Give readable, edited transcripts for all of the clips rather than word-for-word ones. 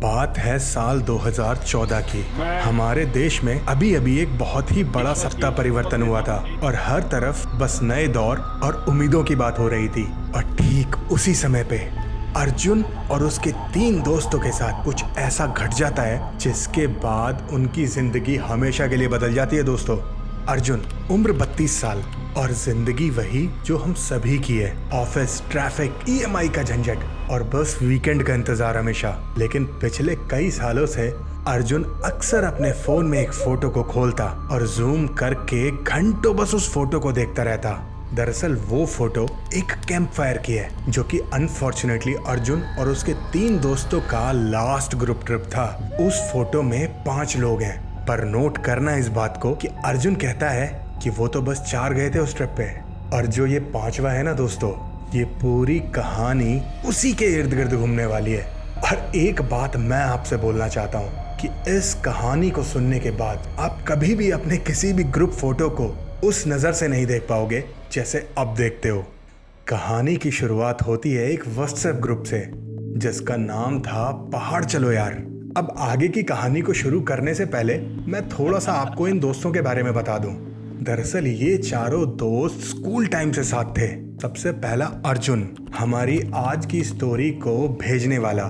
बात है साल 2014 की। हमारे देश में अभी अभी एक बहुत ही बड़ा सत्ता परिवर्तन हुआ था और हर तरफ बस नए दौर और उम्मीदों की बात हो रही थी। और ठीक उसी समय पे अर्जुन और उसके 3 दोस्तों के साथ कुछ ऐसा घट जाता है जिसके बाद उनकी जिंदगी हमेशा के लिए बदल जाती है। दोस्तों, अर्जुन उम्र 32 साल और जिंदगी वही जो हम सभी की है, ऑफिस, ट्रैफिक, EMI का झंझट और बस वीकेंड का इंतजार हमेशा। लेकिन पिछले कई सालों से अर्जुन अक्सर अपने फोन में एक फोटो को खोलता और जूम करके घंटों बस उस फोटो को देखता रहता। दरअसल वो फोटो एक कैंप फायर की है जो कि अनफॉर्चुनेटली अर्जुन और उसके 3 दोस्तों का लास्ट ग्रुप ट्रिप था। उस फोटो में 5 लोग हैं, पर नोट करना इस बात को कि अर्जुन कहता है कि वो तो बस 4 गए थे उस ट्रिप पे, और जो ये 5वां है ना दोस्तों, ये पूरी कहानी उसी के इर्द गिर्द घूमने वाली है। और एक बात मैं आपसे बोलना चाहता हूँ कि इस कहानी को सुनने के बाद आप कभी भी अपने किसी भी ग्रुप फोटो को उस नज़र से नहीं देख पाओगे जैसे अब देखते हो। कहानी की शुरुआत होती है एक व्हाट्सएप ग्रुप से जिसका नाम था पहाड़ चलो यार। अब आगे की कहानी को शुरू करने से पहले मैं थोड़ा सा आपको इन दोस्तों के बारे में बता दूं। दरअसल ये चारों दोस्त स्कूल टाइम से साथ थे। सबसे पहला अर्जुन, हमारी आज की स्टोरी को भेजने वाला।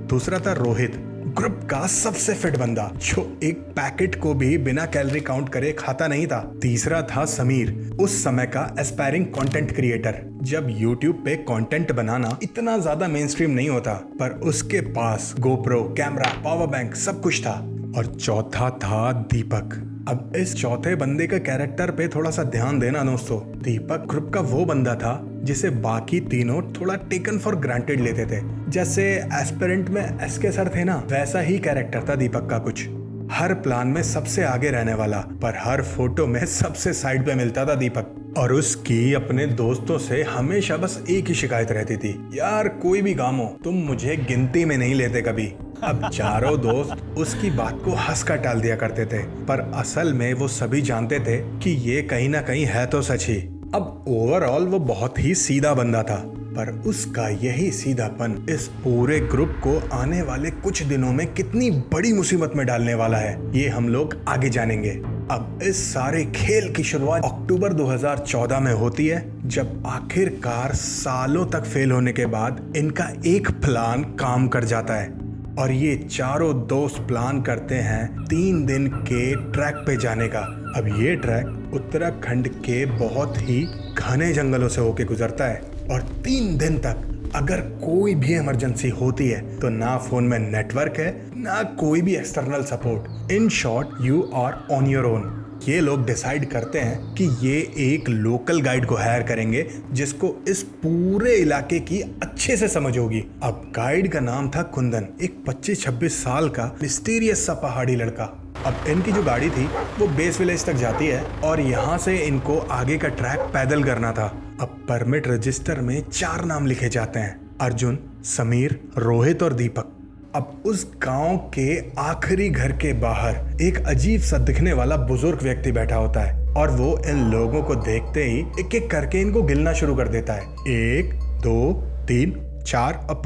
दूसरा था रोहित, ग्रुप का सबसे फिट बंदा जो एक पैकेट को भी बिना कैलोरी काउंट करे खाता नहीं था। तीसरा था समीर, उस समय का एस्पायरिंग कंटेंट क्रिएटर। जब YouTube पे कंटेंट बनाना इतना ज्यादा मेन स्ट्रीम नहीं होता, पर उसके पास गोप्रो, कैमरा, पावर बैंक सब कुछ था। और चौथा था दीपक। अब इस चौथे बंदे का कैरेक्टर पे थोड़ा सा ध्यान देना दोस्तों। दीपक ग्रुप का वो बंदा था जिसे बाकी तीनों थोड़ा टेकन फॉर ग्रांटेड लेते थे। जैसे एस्पिरेंट में SK सर थे ना, वैसा ही कैरेक्टर था दीपक का कुछ। हर प्लान में सबसे आगे रहने वाला, पर हर फोटो में सबसे साइड पे मिलता था दीपक। और उसकी अपने दोस्तों से हमेशा बस एक ही शिकायत रहती थी, यार कोई भी काम हो तुम मुझे गिनती में नहीं लेते कभी। अब चारों दोस्त उसकी बात को हंसकर टाल दिया करते थे, पर असल में वो सभी जानते थे कि ये कहीं ना कहीं है तो सच ही। अब ओवरऑल वो बहुत ही सीधा बंदा था, पर उसका यही सीधापन इस पूरे ग्रुप को आने वाले कुछ दिनों में कितनी बड़ी मुसीबत में डालने वाला है, ये हम लोग आगे जानेंगे। अब इस सारे खेल की शुरुआत अक्टूबर 2014 में होती है, जब आखिरकार सालों तक फेल होने के बाद इनका एक प्लान काम कर जाता है। और ये चारों दोस्त प्लान करते हैं 3 दिन के ट्रैक पे जाने का। अब ये ट्रैक उत्तराखंड के बहुत ही घने जंगलों से होके गुजरता है, और 3 दिन तक अगर कोई भी इमरजेंसी होती है तो ना फोन में नेटवर्क है, ना कोई भी external support. In short, you are on your own. ये लोग डिसाइड करते हैं कि ये एक लोकल गाइड को हायर करेंगे जिसको इस पूरे इलाके की अच्छे से समझ होगी। अब गाइड का नाम था कुंदन, एक 25-26 साल का मिस्टीरियस सा पहाड़ी लड़का। अब इनकी जो गाड़ी थी वो बेस विलेज तक जाती है और यहाँ से इनको आगे का ट्रैक पैदल करना था। अब परमिट रजिस्टर में 4 नाम लिखे जाते हैं, अर्जुन, समीर, रोहित और दीपक। अब उस गांव के आखिरी घर के बाहर एक अजीब सा दिखने वाला बुजुर्ग व्यक्ति बैठा होता है, और वो इन लोगों को देखते ही एक एक करके इनको गिनना शुरू कर देता है। 1 2 3 4 और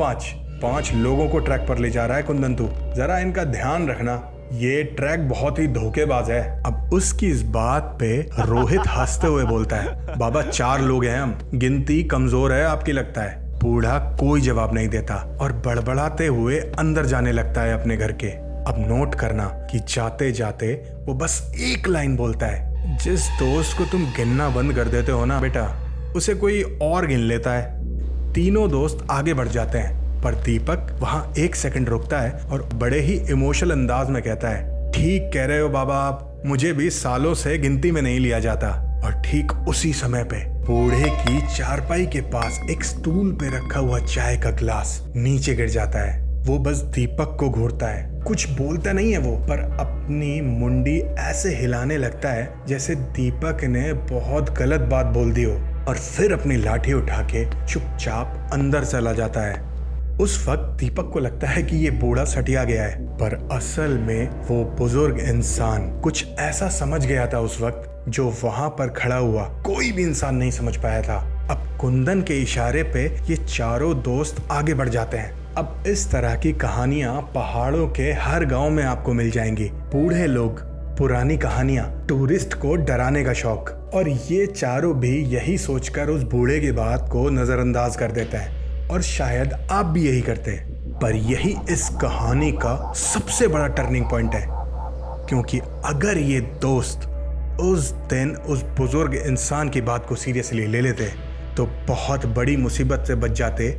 5 लोगों को ट्रैक पर ले जा रहा है कुंदन। तू जरा इनका ध्यान रखना, ये ट्रैक बहुत ही धोखेबाज है। अब उसकी इस बात पे रोहित हंसते हुए बोलता है, बाबा 4 लोग हैं हम, गिनती कमजोर है आपकी लगता है। बूढ़ा कोई जवाब नहीं देता और बड़बड़ाते हुए अंदर जाने लगता है अपने घर के। अब नोट करना कि जाते जाते वो बस एक लाइन बोलता है, जिस दोस्त को तुम गिनना बंद कर देते हो ना बेटा, उसे कोई और गिन लेता है। तीनों दोस्त आगे बढ़ जाते हैं, पर दीपक वहां 1 सेकंड रुकता है और बड़े ही इमोशनल अंदाज में कहता है, ठीक कह रहे हो बाबा आप, मुझे भी सालों से गिनती में नहीं लिया जाता। और ठीक उसी समय पे बूढ़े की चारपाई के पास एक स्टूल पे रखा हुआ चाय का ग्लास नीचे गिर जाता है। वो बस दीपक को घूरता है, कुछ बोलता नहीं है वो, पर अपनी मुंडी ऐसे हिलाने लगता है जैसे दीपक ने बहुत गलत बात बोल दी हो, और फिर अपनी लाठी उठा के चुपचाप अंदर चला जाता है। उस वक्त दीपक को लगता है कि ये बूढ़ा सटिया गया है, पर असल में वो बुजुर्ग इंसान कुछ ऐसा समझ गया था उस वक्त जो वहां पर खड़ा हुआ कोई भी इंसान नहीं समझ पाया था। अब कुंदन के इशारे पे ये चारों दोस्त आगे बढ़ जाते हैं। अब इस तरह की कहानियां पहाड़ों के हर गांव में आपको मिल जाएंगी। बूढ़े लोग, पुरानी कहानियां, टूरिस्ट को डराने का शौक, और ये चारों भी यही सोचकर उस बूढ़े की बात को नजरअंदाज कर देते हैं। और शायद आप भी यही करते हैं। पर यही इस कहानी का सबसे बड़ा टर्निंग पॉइंट है, क्योंकि अगर ये दोस्त उस दिन उस बुजुर्ग इंसान की बात को सीरियसली ले लेते तो बहुत बड़ी मुसीबत से बच जाते।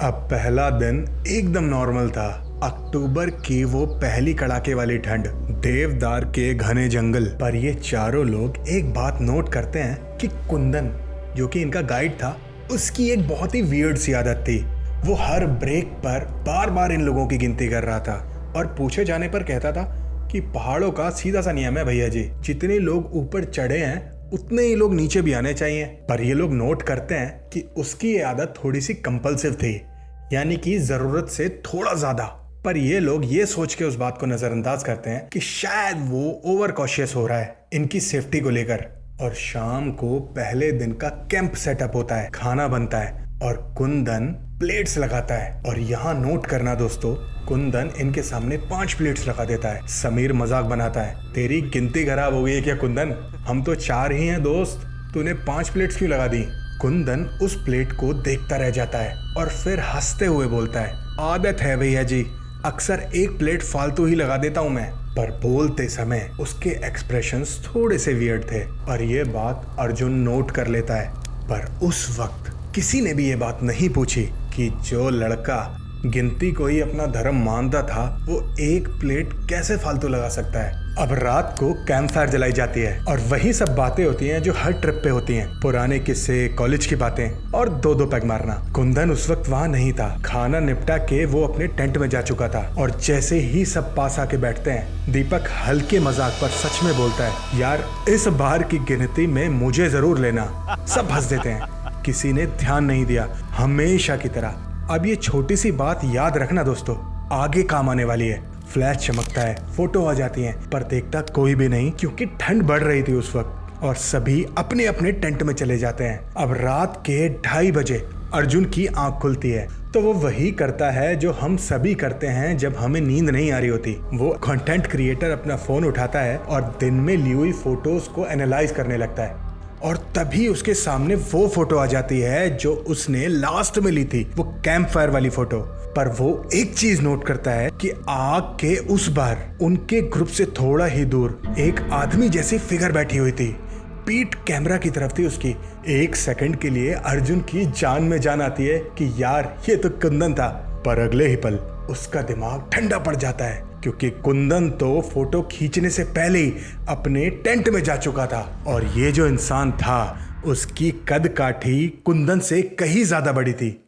अब पहला दिन एकदम नॉर्मल था। अक्टूबर की वो पहली कड़ाके वाली ठंड, देवदार के घने जंगल। पर ये चारों लोग एक बात नोट करते हैं कि कुंदन, जो कि इनका गाइड था, उसकी एक बहुत ही वियर्ड सी आदत थी। वो हर ब्रेक पर बार बार इन लोगों की गिनती कर रहा था और पूछे जाने पर कहता था कि पहाड़ों का सीधा सा नियम है भैया जी, जितने लोग ऊपर चढ़े हैं उतने ही लोग नीचे भी आने चाहिए। पर ये लोग नोट करते हैं कि उसकी ये आदत थोड़ी सी कंपल्सिव थी, यानी कि जरूरत से थोड़ा ज्यादा। पर ये लोग ये सोच के उस बात को नजरअंदाज करते हैं कि शायद वो ओवर कॉशियस हो रहा है इनकी सेफ्टी को लेकर। और शाम को पहले दिन का कैंप सेटअप होता है, खाना बनता है और कुंदन प्लेट्स लगाता है। और यहाँ नोट करना दोस्तों, कुंदन इनके सामने 5 प्लेट्स लगा देता है। समीर मजाक बनाता है, तेरी गिनती खराब हो गई है क्या कुंदन? हम तो 4 ही हैं दोस्त, तूने 5 प्लेट्स क्यों लगा दी? कुंदन उस प्लेट को देखता रह जाता है और फिर हंसते हुए बोलता है, आदत है भैया जी, अक्सर एक प्लेट फालतू ही लगा देता हूँ मैं। पर बोलते समय उसके एक्सप्रेशंस थोड़े से वियर्ड थे और ये बात अर्जुन नोट कर लेता है। पर उस वक्त किसी ने भी ये बात नहीं पूछी कि जो लड़का गिनती को ही अपना धर्म मानता था वो एक प्लेट कैसे फालतू लगा सकता है। अब रात को कैंप फायर जलाई जाती है और वही सब बातें होती हैं जो हर ट्रिप पे होती हैं, पुराने किस्से, कॉलेज की बातें और 2-2 पैग मारना। कुंदन उस वक्त वहाँ नहीं था। खाना निपटा के वो अपने टेंट में जा चुका था और जैसे ही सब पास आके बैठते हैं, दीपक हल्के मजाक पर सच में बोलता है, यार इस बार की गिनती में मुझे जरूर लेना। सब हंस देते हैं, किसी ने ध्यान नहीं दिया, हमेशा की तरह। अब ये छोटी सी बात याद रखना दोस्तों, आगे काम आने वाली है। फ्लैश चमकता है, फोटो आ जाती है, पर देखता कोई भी नहीं क्योंकि ठंड बढ़ रही थी उस वक्त और सभी अपने अपने टेंट में चले जाते हैं। अब रात के 2:30 बजे अर्जुन की आंख खुलती है तो वो वही करता है जो हम सभी करते हैं जब हमें नींद नहीं आ रही होती। वो कंटेंट क्रिएटर अपना फोन उठाता है और दिन में ली हुई फोटोज को एनालाइज करने लगता है और तभी उसके सामने वो फोटो आ जाती है जो उसने लास्ट में ली थी, वो कैंप फायर वाली फोटो। पर वो एक चीज नोट करता है कि आग के उस बार उनके ग्रुप से थोड़ा ही दूर एक आदमी जैसी फिगर बैठी हुई थी, पीठ कैमरा की तरफ थी उसकी। एक सेकंड के लिए अर्जुन की जान में जान आती है कि यार ये तो कुंदन था, पर अगले ही पल उसका दिमाग ठंडा पड़ जाता है क्योंकि कुंदन तो फोटो खींचने से पहले ही अपने टेंट में जा चुका था और ये जो इंसान था उसकी कद काठी कुंदन से कहीं ज्यादा बड़ी थी।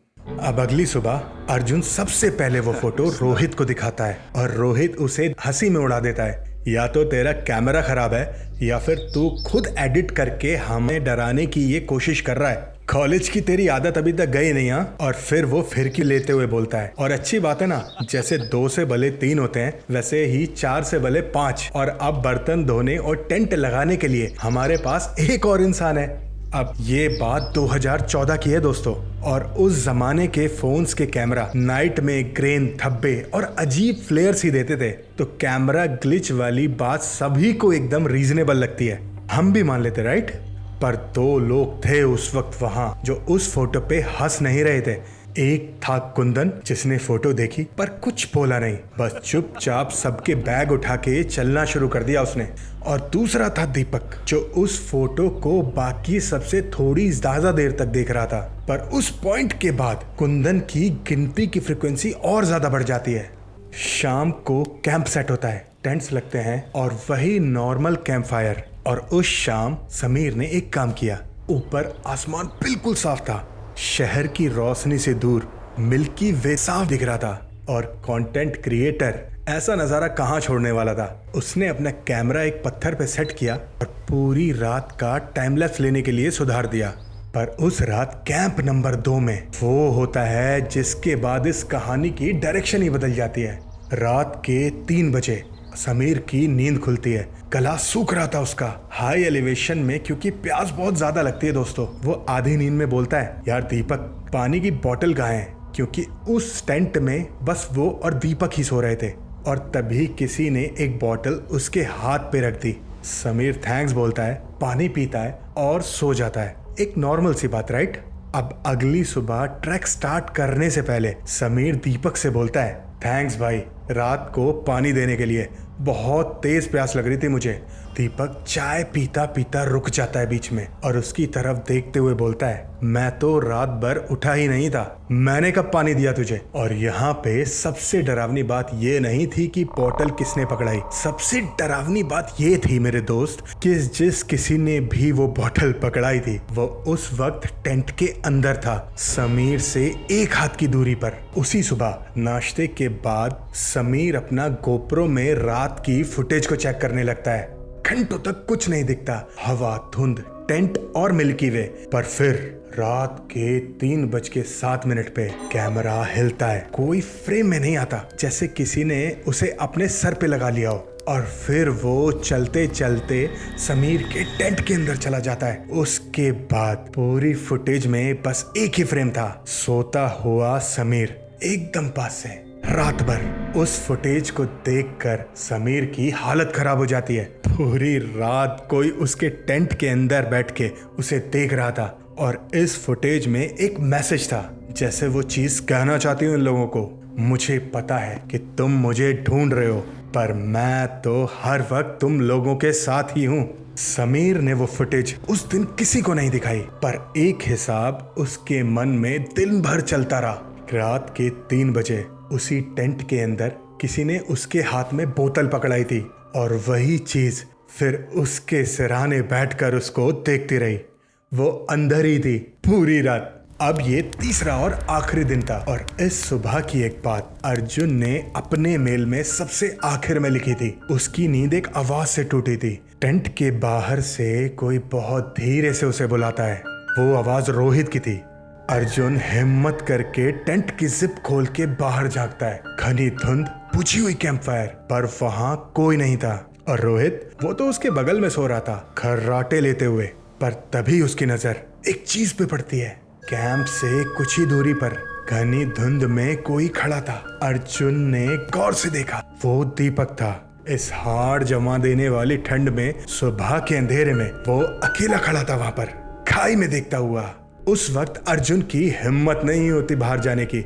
अब अगली सुबह अर्जुन सबसे पहले वो फोटो रोहित को दिखाता है और रोहित उसे हंसी में उड़ा देता है, या तो तेरा कैमरा खराब है या फिर तू खुद एडिट करके हमें डराने की ये कोशिश कर रहा है। कॉलेज की तेरी आदत अभी तक गई नहीं। हाँ। और फिर वो फिरकी लेते हुए बोलता है, और अच्छी बात है ना, जैसे 2 से भले 3 होते हैं वैसे ही 4 से भले 5, और अब बर्तन धोने और टेंट लगाने के लिए हमारे पास एक और इंसान है। अब ये बात 2014 की है दोस्तों, और उस जमाने के फोन्स के कैमरा नाइट में ग्रेन, धब्बे और अजीब फ्लेयर्स ही देते थे, तो कैमरा ग्लिच वाली बात सभी को एकदम रीजनेबल लगती है, हम भी मान लेते, राइट? पर 2 लोग थे उस वक्त वहां जो उस फोटो पे हंस नहीं रहे थे। एक था कुंदन जिसने फोटो देखी पर कुछ बोला नहीं, बस चुपचाप सबके बैग उठा के चलना शुरू कर दिया उसने। और दूसरा था दीपक जो उस फोटो को बाकी सबसे थोड़ी ज्यादा देर तक देख रहा था। पर उस पॉइंट के बाद कुंदन की गिनती की फ्रिक्वेंसी और ज्यादा बढ़ जाती है। शाम को कैंप सेट होता है, टेंट्स लगते हैं और वही नॉर्मल कैंप फायर। और उस शाम समीर ने एक काम किया, ऊपर आसमान बिल्कुल साफ था, शहर की रोशनी से दूर मिल्की वे साफ दिख रहा था और कंटेंट क्रिएटर ऐसा नजारा कहाँ छोड़ने वाला था। उसने अपना कैमरा एक पत्थर पे सेट किया और पूरी रात का टाइम लैप्स लेने के लिए सुधार दिया। पर उस रात कैंप नंबर 2 में वो होता है जिसके बाद इस कहानी की डायरेक्शन ही बदल जाती है। रात के 3 बजे समीर की नींद खुलती है, गला सूख रहा था उसका हाई एलिवेशन में क्योंकि प्यास बहुत ज्यादा लगती है दोस्तों। वो आधी नींद में बोलता है, यार दीपक पानी की बोतल कहाँ है? क्योंकि उस टेंट में बस वो और दीपक ही सो रहे थे। और तभी किसी ने एक बॉटल उसके हाथ पे रख दी। समीर थैंक्स बोलता है, पानी पीता है और सो जाता है। एक नॉर्मल सी बात, राइट? अब अगली सुबह ट्रैक स्टार्ट करने से पहले समीर दीपक से बोलता है, थैंक्स भाई रात को पानी देने के लिए, बहुत तेज प्यास लग रही थी मुझे। दीपक चाय पीता पीता रुक जाता है बीच में और उसकी तरफ देखते हुए बोलता है, मैं तो रात भर उठा ही नहीं था, मैंने कब पानी दिया तुझे? और यहाँ पे सबसे डरावनी बात ये नहीं थी कि बोतल किसने पकड़ाई, सबसे डरावनी बात ये थी मेरे दोस्त कि जिस किसी ने भी वो बोतल पकड़ाई थी वो उस वक्त टेंट के अंदर था, समीर से एक हाथ की दूरी पर। उसी सुबह नाश्ते के बाद समीर अपना गोप्रो में रात की फुटेज को चेक करने लगता है। घंटों तक कुछ नहीं दिखता, हवा, धुंध, टेंट और मिल्की वे। पर फिर रात के 3:07 पे कैमरा हिलता है। कोई फ्रेम में नहीं आता, जैसे किसी ने उसे अपने सर पे लगा लिया हो। और फिर वो चलते चलते समीर के टेंट के अंदर चला जाता है। उसके बाद पूरी फुटेज में बस एक ही फ्रेम था, सोता हुआ समीर एकदम पास से। रात भर उस फुटेज को देखकर समीर की हालत खराब हो जाती है। पूरी रात कोई उसके टेंट के अंदर बैठ के उसे देख रहा था और इस फुटेज में एक मैसेज था, जैसे वो चीज कहना चाहती हूँ इन लोगों को, मुझे पता है कि तुम मुझे ढूंढ रहे हो पर मैं तो हर वक्त तुम लोगों के साथ ही हूँ। समीर ने वो फुटेज उस दिन किसी को नहीं दिखाई, पर एक हिसाब उसके मन में दिन भर चलता रहा। रात के 3 बजे उसी टेंट के अंदर किसी ने उसके हाथ में बोतल पकड़ाई थी और वही चीज फिर उसके सिरहाने बैठकर उसको देखती रही। वो अंदर ही थी पूरी रात। अब ये तीसरा और आखिरी दिन था और इस सुबह की एक बात अर्जुन ने अपने मेल में सबसे आखिर में लिखी थी। उसकी नींद एक आवाज से टूटी थी। टेंट के बाहर से कोई बहुत धीरे से उसे बुलाता है। वो आवाज रोहित की थी। अर्जुन हिम्मत करके टेंट की जिप खोल के बाहर झांकता है। घनी धुंध, बुझी हुई कैंप फायर, पर वहां कोई नहीं था। और रोहित, वो तो उसके बगल में सो रहा था खर्राटे लेते हुए। पर तभी उसकी नजर एक चीज पे पड़ती है। कैंप से कुछ ही दूरी पर घनी धुंध में कोई खड़ा था। अर्जुन ने गौर से देखा, वो दीपक था। इस हाड़ जमा देने वाली ठंड में सुबह के अंधेरे में वो अकेला खड़ा था वहां पर, खाई में देखता हुआ। उस वक्त अर्जुन की हिम्मत नहीं होती बाहर जाने की।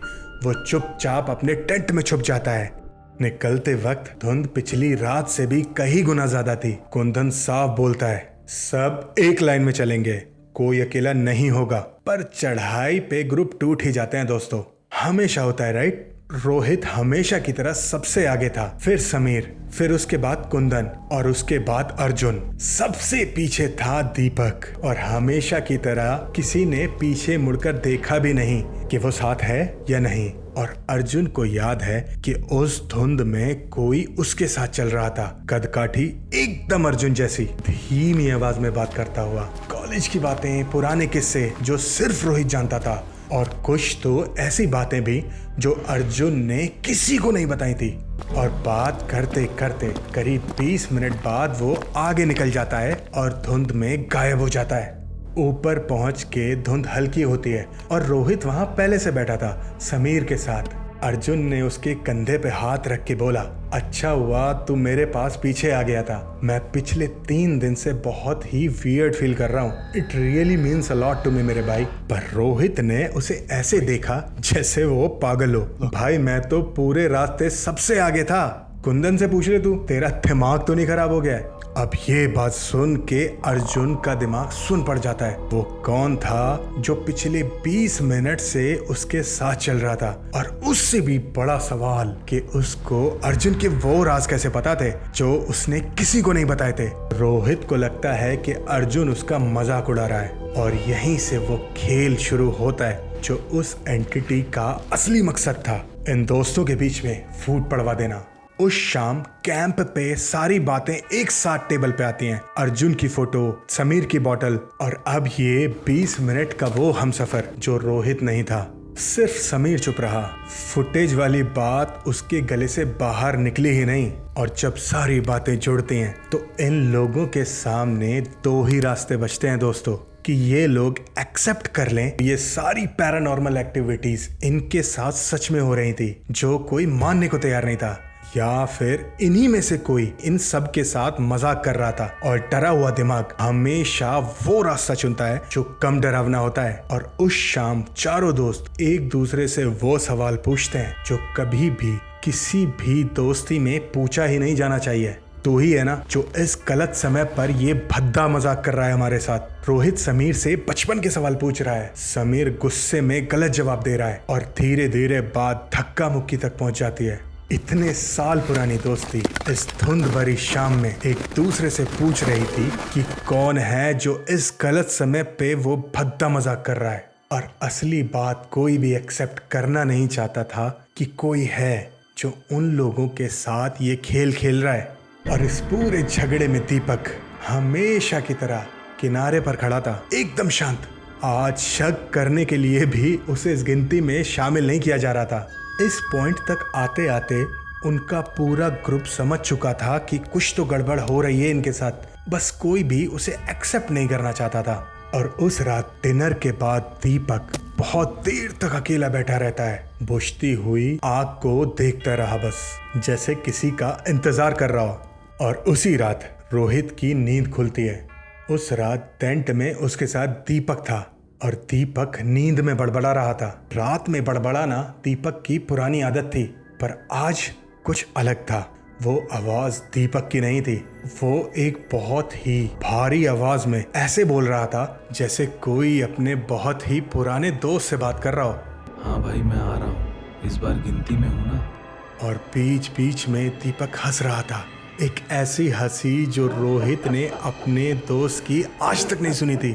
वो चुपचाप अपने टेंट में छुप जाता है। निकलते वक्त धुंध पिछली रात से भी कहीं गुना ज्यादा थी। कुंदन साफ बोलता है, सब एक लाइन में चलेंगे, कोई अकेला नहीं होगा। पर चढ़ाई पे ग्रुप टूट ही जाते हैं दोस्तों, हमेशा होता है, राइट? रोहित हमेशा की तरह सबसे आगे था, फिर समीर, फिर उसके बाद कुंदन और उसके बाद अर्जुन। सबसे पीछे था दीपक और हमेशा की तरह किसी ने पीछे मुड़कर देखा भी नहीं कि वो साथ है या नहीं। और अर्जुन को याद है कि उस धुंध में कोई उसके साथ चल रहा था, कदकाठी एकदम अर्जुन जैसी, धीमी आवाज में बात करता हुआ। कॉलेज की बातें, पुराने किस्से जो सिर्फ रोहित जानता था, और कुछ तो ऐसी बातें भी जो अर्जुन ने किसी को नहीं बताई थी। और बात करते करते करीब 20 मिनट बाद वो आगे निकल जाता है और धुंध में गायब हो जाता है। ऊपर पहुंच के धुंध हल्की होती है और रोहित वहां पहले से बैठा था समीर के साथ। अर्जुन ने उसके कंधे पे हाथ रख के बोला, अच्छा हुआ तू मेरे पास पीछे आ गया था, मैं पिछले 3 दिन से बहुत ही वियर्ड फील कर रहा हूँ। It really means a lot to me मेरे भाई। पर रोहित ने उसे ऐसे देखा जैसे वो पागल हो। भाई मैं तो पूरे रास्ते सबसे आगे था, कुंदन से पूछ ले तू, तेरा दिमाग तो नहीं खराब हो गया है? अब ये बात सुन के अर्जुन का दिमाग सुन पड़ जाता है। वो कौन था जो पिछले 20 मिनट से उसके साथ चल रहा था? और उससे भी बड़ा सवाल कि उसको अर्जुन के वो राज कैसे पता थे जो उसने किसी को नहीं बताए थे। रोहित को लगता है कि अर्जुन उसका मजाक उड़ा रहा है और यहीं से वो खेल शुरू होता है जो उस एंटिटी का असली मकसद था, इन दोस्तों के बीच में फूट पड़वा देना। उस शाम कैंप पे सारी बातें एक साथ टेबल पे आती हैं। अर्जुन की फोटो, समीर की बोतल और अब ये 20 मिनट का वो हमसफर जो रोहित नहीं था। सिर्फ समीर चुप रहा। फुटेज वाली बात उसके गले से बाहर निकली ही नहीं। और जब सारी बातें जुड़ती हैं तो इन लोगों के सामने 2 ही रास्ते बचते हैं दोस्तों, कि ये लोग एक्सेप्ट कर लें ये सारी पैरानॉर्मल एक्टिविटीज इनके साथ सच में हो रही थी, जो कोई मानने को तैयार नहीं था, या फिर इन्हीं में से कोई इन सब के साथ मजाक कर रहा था। और डरा हुआ दिमाग हमेशा वो रास्ता चुनता है जो कम डरावना होता है। और उस शाम चारों दोस्त एक दूसरे से वो सवाल पूछते हैं जो कभी भी किसी भी दोस्ती में पूछा ही नहीं जाना चाहिए। तू ही है ना जो इस गलत समय पर ये भद्दा मजाक कर रहा है हमारे साथ। रोहित समीर से बचपन के सवाल पूछ रहा है। समीर गुस्से में गलत जवाब दे रहा है और धीरे धीरे बात धक्का मुक्की तक पहुंच जाती है। इतने साल पुरानी दोस्ती इस धुंध भरी शाम में एक दूसरे से पूछ रही थी कि कौन है जो इस गलत समय पे वो भद्दा मजाक कर रहा है। और असली बात कोई भी एक्सेप्ट करना नहीं चाहता था कि कोई है जो उन लोगों के साथ ये खेल खेल रहा है। और इस पूरे झगड़े में दीपक हमेशा की तरह किनारे पर खड़ा था, एकदम शांत। आज शक करने के लिए भी उसे इस गिनती में शामिल नहीं किया जा रहा था। इस पॉइंट तक आते आते उनका पूरा ग्रुप समझ चुका था कि कुछ तो गड़बड़ हो रही है इनके साथ, बस कोई भी उसे एक्सेप्ट नहीं करना चाहता था। और उस रात डिनर के बाद दीपक बहुत देर तक अकेला बैठा रहता है, बुझती हुई आग को देखता रहा, बस जैसे किसी का इंतजार कर रहा हो। और उसी रात रोहित की नींद खुलती है। उस रात टेंट में उसके साथ दीपक था और दीपक नींद में बड़बड़ा रहा था। रात में बड़बड़ाना दीपक की पुरानी आदत थी, पर आज कुछ अलग था। वो आवाज दीपक की नहीं थी, वो एक बहुत ही भारी आवाज में ऐसे बोल रहा था जैसे कोई अपने बहुत ही पुराने दोस्त से बात कर रहा हो। हाँ भाई, मैं आ रहा हूँ, इस बार गिनती में हूँ ना। और बीच बीच में दीपक हंस रहा था, एक ऐसी हंसी जो रोहित ने अपने दोस्त की आज तक नहीं सुनी थी।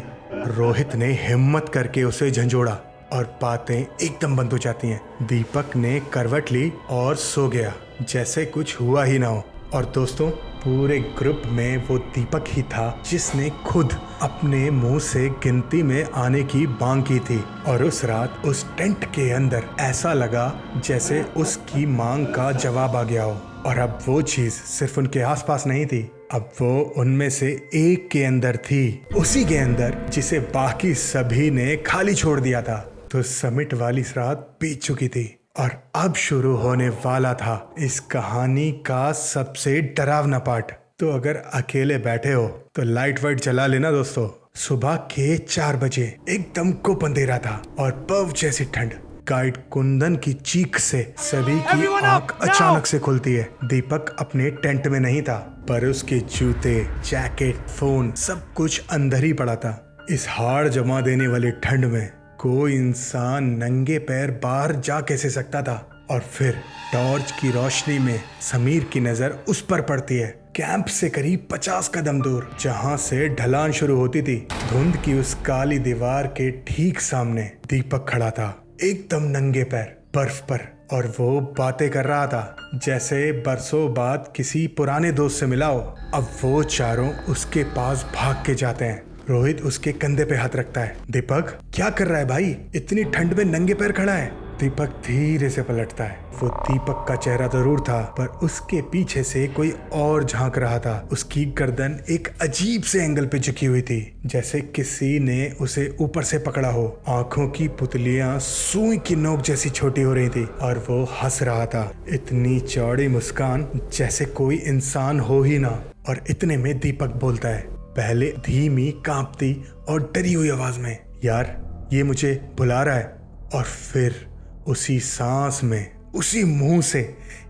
रोहित ने हिम्मत करके उसे झंझोड़ा और बातें एकदम बंद हो जाती हैं। दीपक ने करवट ली और सो गया जैसे कुछ हुआ ही ना हो। और दोस्तों, पूरे ग्रुप में वो दीपक ही था जिसने खुद अपने मुंह से गिनती में आने की मांग की थी। और उस रात उस टेंट के अंदर ऐसा लगा जैसे उसकी मांग का जवाब आ गया हो। और अब वो चीज सिर्फ उनके आसपास नहीं थी, अब वो उनमें से एक के अंदर थी, उसी के अंदर जिसे बाकी सभी ने खाली छोड़ दिया था। तो समिट वाली रात बीत चुकी थी और अब शुरू होने वाला था इस कहानी का सबसे डरावना पार्ट। तो अगर अकेले बैठे हो तो लाइट वाइट जला लेना दोस्तों। सुबह के 4 बजे एकदम गुप अंधेरा था और बर्फ जैसी ठंड। गाइड कुंदन की चीख से सभी की आंख अचानक से खुलती है। दीपक अपने टेंट में नहीं था, पर उसके जूते, जैकेट, फोन सब कुछ अंदर ही पड़ा था। इस हाड़ जमा देने वाली ठंड में कोई इंसान नंगे पैर बाहर जा कैसे सकता था। और फिर टॉर्च की रोशनी में समीर की नजर उस पर पड़ती है, कैंप से करीब 50 कदम दूर, जहां से ढलान शुरू होती थी। धुंध की उस काली दीवार के ठीक सामने दीपक खड़ा था, एकदम नंगे पैर बर्फ पर, और वो बातें कर रहा था जैसे बरसों बाद किसी पुराने दोस्त से मिला हो। अब वो चारों उसके पास भाग के जाते हैं। रोहित उसके कंधे पे हाथ रखता है। दीपक, क्या कर रहा है भाई? इतनी ठंड में नंगे पैर खड़ा है। दीपक धीरे से पलटता है। वो दीपक का चेहरा जरूर था, पर उसके पीछे से कोई और झांक रहा था। उसकी गर्दन एक अजीब से एंगल पे झुकी हुई थी, जैसे किसी ने उसे ऊपर से पकड़ा हो। आंखों की पुतलियां सुई की नोक जैसी छोटी हो रही थी और वो हंस रहा था, इतनी चौड़ी मुस्कान जैसे कोई इंसान हो ही ना। और इतने में दीपक बोलता है, पहले धीमी, कांपती और डरी हुई आवाज में, यार ये मुझे बुला रहा है। और फिर उसी सांस में, उसी मुंह से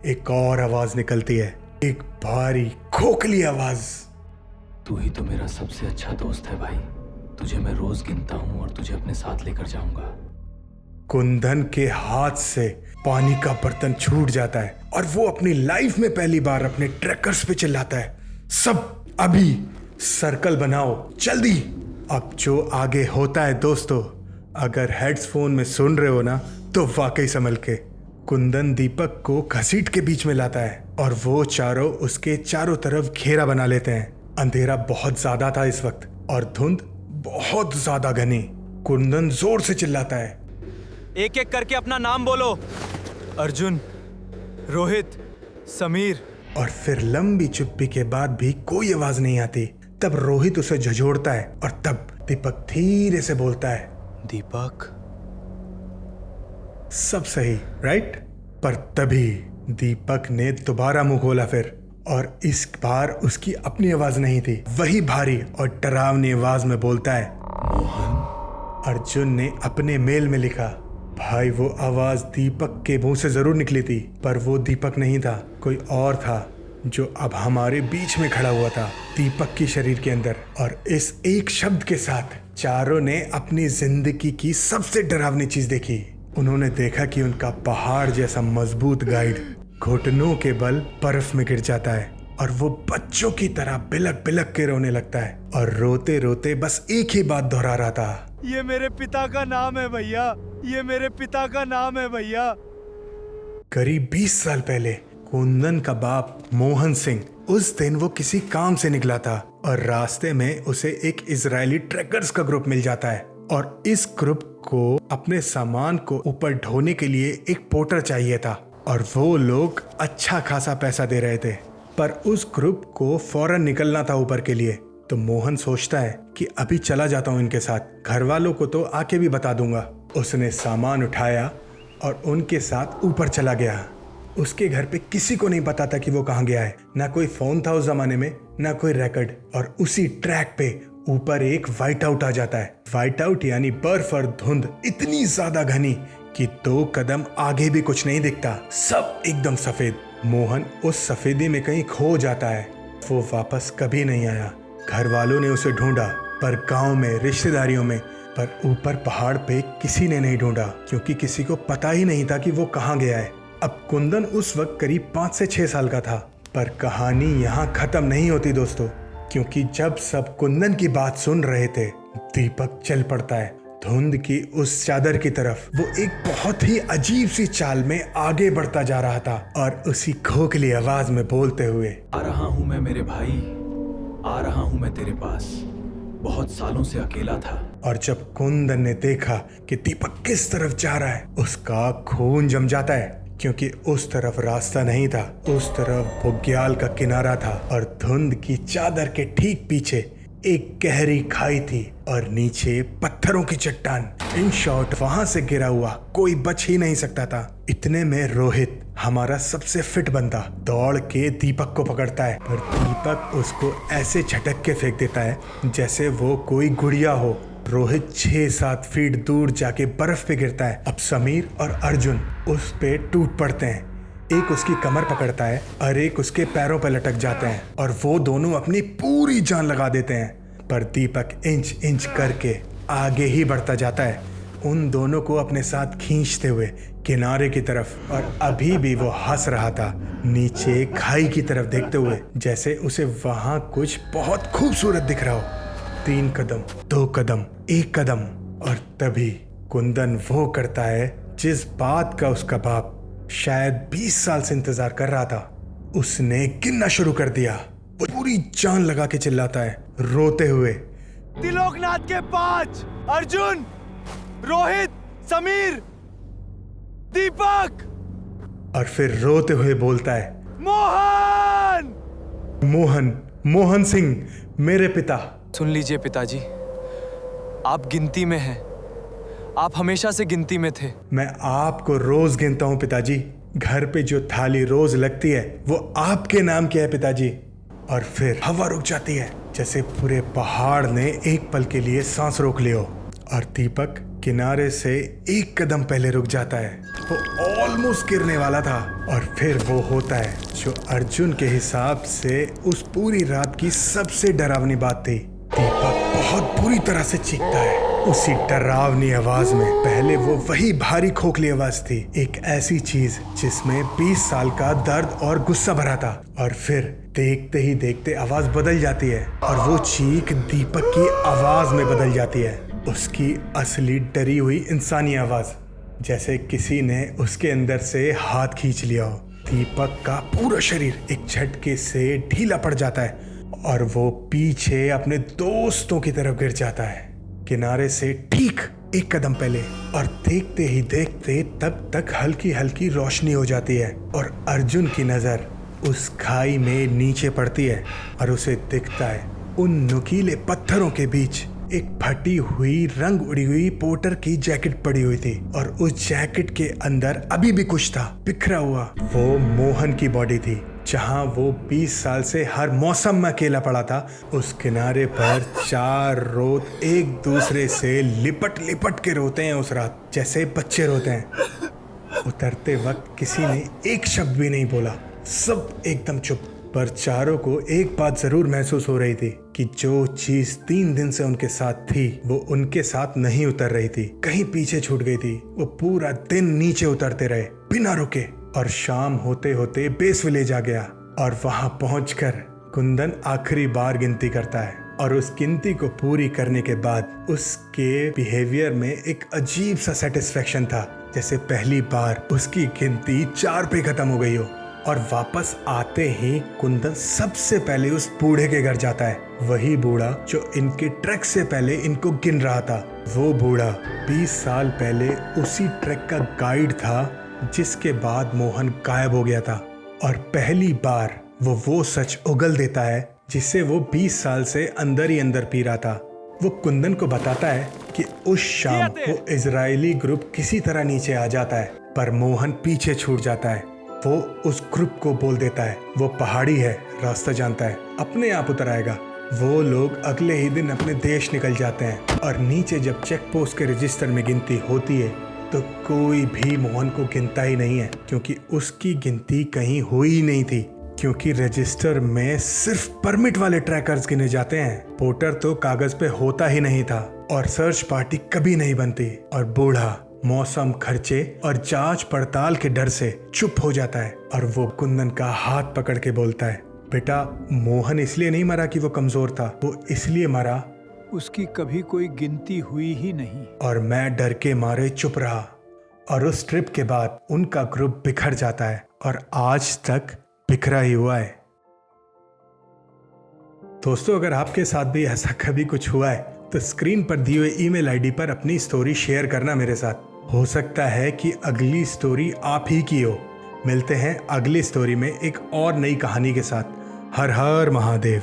एक और आवाज निकलती है, एक भारी खोखली आवाज। तू ही तो मेरा सबसे अच्छा दोस्त है भाई, तुझे मैं रोज गिनता हूँ और तुझे अपने साथ लेकर जाऊंगा। कुंदन के हाथ से पानी का बर्तन छूट जाता है और वो अपनी लाइफ में पहली बार अपने ट्रैकर्स पे चिल्लाता है, सब अभी सर्कल बनाओ जल्दी। अब जो आगे होता है दोस्तों, अगर हेडफोन में सुन रहे हो ना तो वाकई संभल के। कुंदन दीपक को घसीट के बीच में लाता है और वो चारों उसके चारों तरफ घेरा बना लेते हैं। अंधेरा बहुत ज्यादा था इस वक्त और धुंध बहुत ज्यादा घनी। कुंदन जोर से चिल्लाता है, एक एक करके अपना नाम बोलो। अर्जुन, रोहित, समीर। और फिर लंबी चुप्पी के बाद भी कोई आवाज नहीं आती। तब रोहित उसे झंझोड़ता है और तब दीपक धीरे से बोलता है, दीपक। सब सही, राइट? पर तभी दीपक ने दोबारा मुंह खोला फिर, और इस बार उसकी अपनी आवाज नहीं थी। वही भारी और डरावनी आवाज में बोलता है, मोहन। अर्जुन ने अपने मेल में लिखा। भाई वो आवाज दीपक के मुंह से जरूर निकली थी, पर वो दीपक नहीं था, कोई और था जो अब हमारे बीच में खड़ा हुआ था, दीपक की शरीर के अंदर। और इस एक शब्द के साथ चारों ने अपनी जिंदगी की सबसे डरावनी चीज देखी। उन्होंने देखा कि उनका पहाड़ जैसा मजबूत गाइड घुटनों के बल बर्फ में गिर जाता है, और वो बच्चों की तरह बिलक बिलक के रोने लगता है, और रोते रोते बस एक ही बात दोहरा रहा था, ये मेरे पिता का नाम है भैया, ये मेरे पिता का नाम है भैया। करीब 20 साल पहले कुंदन का बाप मोहन सिंह, उस दिन वो किसी काम से निकला था, और रास्ते में उसे एक इजरायली ट्रैकर्स का ग्रुप मिल जाता है। और इस ग्रुप को अपने सामान को ऊपर ढोने के लिए एक पोर्टर चाहिए था, और वो लोग अच्छा खासा पैसा दे रहे थे। पर उस ग्रुप को फौरन निकलना था ऊपर के लिए। तो मोहन सोचता है कि अभी चला जाता हूँ इनके साथ, घर वालों को तो आके भी बता दूंगा। उसने सामान उठाया और उनके साथ ऊपर चला गया। उसके घर पे किसी को नहीं पता था कि वो कहाँ गया है, ना कोई फोन था उस जमाने में, ना कोई रिकॉर्ड। और उसी ट्रैक पे ऊपर एक व्हाइट आउट आ जाता है। व्हाइट आउट यानी बर्फ और धुंध इतनी ज्यादा घनी कि 2 कदम आगे भी कुछ नहीं दिखता, सब एकदम सफेद। मोहन उस सफेदी में कहीं खो जाता है। वो वापस कभी नहीं आया। घर वालों ने उसे ढूंढा, पर गांव में, रिश्तेदारियों में, पर ऊपर पहाड़ पे किसी ने नहीं ढूंढा, क्योंकि किसी को पता ही नहीं था कि वो कहाँ गया है। अब कुंदन उस वक्त करीब 5 से 6 साल का था। पर कहानी यहाँ खत्म नहीं होती दोस्तों, क्योंकि जब सब कुंदन की बात सुन रहे थे, दीपक चल पड़ता है धुंध की उस चादर की तरफ। वो एक बहुत ही अजीब सी चाल में आगे बढ़ता जा रहा था, और उसी खोखली आवाज में बोलते हुए, आ रहा हूँ मैं मेरे भाई, आ रहा हूँ मैं तेरे पास, बहुत सालों से अकेला था। और जब कुंदन ने देखा कि दीपक किस तरफ जा रहा है, उसका खून जम जाता है, क्योंकि उस तरफ रास्ता नहीं था, उस तरफ बुग्याल का किनारा था, और धुंध की चादर के ठीक पीछे एक गहरी खाई थी, और नीचे पत्थरों की चट्टान। इन शॉर्ट वहां से गिरा हुआ कोई बच ही नहीं सकता था। इतने में रोहित, हमारा सबसे फिट बंदा, दौड़ के दीपक को पकड़ता है, पर दीपक उसको ऐसे झटक के फेंक देता है जैसे वो कोई गुड़िया हो। रोहित 6-7 फीट दूर जाके बर्फ पे गिरता है। अब समीर और अर्जुन उस पे टूट पड़ते हैं। एक उसकी कमर पकड़ता है और एक उसके पैरों पर लटक जाते हैं, और वो दोनों अपनी पूरी जान लगा देते हैं। पर दीपक इंच इंच करके आगे ही बढ़ता जाता है, उन दोनों को अपने साथ खींचते हुए किनारे की तरफ। और अभी भी वो हंस रहा था, नीचे खाई की तरफ देखते हुए, जैसे उसे वहां कुछ बहुत खूबसूरत दिख रहा हो। 3 कदम, 2 कदम, 1 कदम, और तभी कुंदन वो करता है जिस बात का उसका बाप शायद 20 साल से इंतजार कर रहा था। उसने गिनना शुरू कर दिया। वो पूरी जान लगा के चिल्लाता है, रोते हुए, त्रिलोकनाथ के 5, अर्जुन, रोहित, समीर, दीपक। और फिर रोते हुए बोलता है, मोहन। मोहन, मोहन सिंह, मेरे पिता। सुन लीजिए पिताजी, आप गिनती में हैं। आप हमेशा से गिनती में थे। मैं आपको रोज गिनता हूँ पिताजी। घर पे जो थाली रोज लगती है वो आपके नाम की है पिताजी। और फिर हवा रुक जाती है, जैसे पूरे पहाड़ ने एक पल के लिए सांस रोक लिया हो। और दीपक किनारे से 1 कदम पहले रुक जाता है। वो ऑलमोस्ट गिरने वाला था, और फिर वो होता है जो अर्जुन के हिसाब से उस पूरी रात की सबसे डरावनी बात थी। दीपक बहुत बुरी तरह से चीखता है, उसी डरावनी आवाज में। पहले वो वही भारी खोखली आवाज थी, एक ऐसी चीज जिसमें 20 साल का दर्द और गुस्सा भरा था। और फिर देखते ही देखते आवाज बदल जाती है, और वो चीख दीपक की आवाज में बदल जाती है। उसकी असली डरी हुई इंसानी आवाज, जैसे किसी ने उसके अंदर से हाथ खींच लिया हो। दीपक का पूरा शरीर एक झटके से ढीला पड़ जाता है, और वो पीछे अपने दोस्तों की तरफ गिर जाता है, किनारे से ठीक 1 कदम पहले। और देखते ही देखते तब तक हल्की हल्की रोशनी हो जाती है, और अर्जुन की नजर उस खाई में नीचे पड़ती है, और उसे दिखता है उन नुकीले पत्थरों के बीच एक फटी हुई रंग उड़ी हुई पोर्टर की जैकेट पड़ी हुई थी और उस जैकेट के अंदर अभी भी कुछ था बिखरा हुआ। वो मोहन की बॉडी थी, जहां वो 20 साल से हर मौसम में अकेला पड़ा था। उस किनारे पर 4 रोत एक दूसरे से लिपट लिपट के रोते हैं उस रात, जैसे बच्चे रोते हैं। उतरते वक्त किसी ने एक शब्द भी नहीं बोला, सब एकदम चुप। पर चारों को एक बात जरूर महसूस हो रही थी कि जो चीज 3 दिन से उनके साथ थी वो उनके साथ नहीं उतर रही थी, कहीं पीछे छूट गई थी। वो पूरा दिन नीचे उतरते रहे बिना रुके और शाम होते होते बेस विलेज आ गया और वहां पहुंचकर कुंदन आखिरी बार गिनती करता है और उस गिनती को पूरी करने के बाद उसके बिहेवियर में एक अजीब सा सेटिस्फेक्शन था, जैसे पहली बार उसकी गिनती 4 पे खत्म हो गई हो। और वापस आते ही कुंदन सबसे पहले उस बूढ़े के घर जाता है, वही बूढ़ा जो इनके ट्रैक से पहले इनको गिन रहा था। वो बूढ़ा 20 साल पहले उसी ट्रैक का गाइड था जिसके बाद मोहन गायब हो गया था और पहली बार वो सच उगल देता है जिसे वो 20 साल से अंदर ही अंदर पी रहा था। वो कुंदन को बताता है कि उस शाम वो इजरायली ग्रुप किसी तरह नीचे आ जाता है, पर मोहन पीछे छूट जाता है। वो उस ग्रुप को बोल देता है वो पहाड़ी है, रास्ता जानता है, अपने आप उतर आएगा। वो लोग अगले ही दिन अपने देश निकल जाते हैं और नीचे जब चेक पोस्ट के रजिस्टर में गिनती होती है तो कोई भी मोहन को गिनता ही नहीं है, क्योंकि उसकी गिनती कहीं हुई ही नहीं थी। क्योंकि रजिस्टर में सिर्फ परमिट वाले ट्रैकर्स गिने जाते हैं, पोर्टर तो कागज पे होता ही नहीं था और सर्च पार्टी कभी नहीं बनती। और बूढ़ा मौसम, खर्चे और जांच पड़ताल के डर से चुप हो जाता है और वो कुंदन का हाथ पकड़ के बोलता है, बेटा मोहन इसलिए नहीं मरा कि वो कमजोर था, वो इसलिए मरा उसकी कभी कोई गिनती हुई ही नहीं। और मैं डर के मारे चुप रहा। और उस ट्रिप के बाद उनका ग्रुप बिखर जाता है और आज तक बिखरा ही हुआ है। दोस्तों, अगर आपके साथ भी ऐसा कभी कुछ हुआ है तो स्क्रीन पर दिए हुए ईमेल आईडी पर अपनी स्टोरी शेयर करना मेरे साथ। हो सकता है कि अगली स्टोरी आप ही की हो। मिलते हैं अगली स्टोरी में एक और नई कहानी के साथ। हर हर महादेव।